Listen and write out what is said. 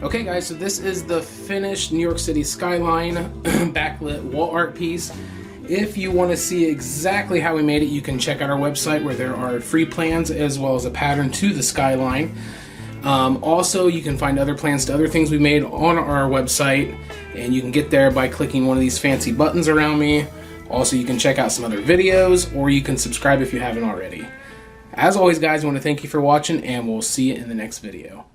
Okay guys, so this is the finished New York City Skyline backlit wall art piece. If you want to see exactly how we made it, you can check out our website where there are free plans as well as a pattern to the Skyline. Also, you can find other plans to other things we made on our website, and you can get there by clicking one of these fancy buttons around me. Also, you can check out some other videos, or you can subscribe if you haven't already. As always guys, I want to thank you for watching, and we'll see you in the next video.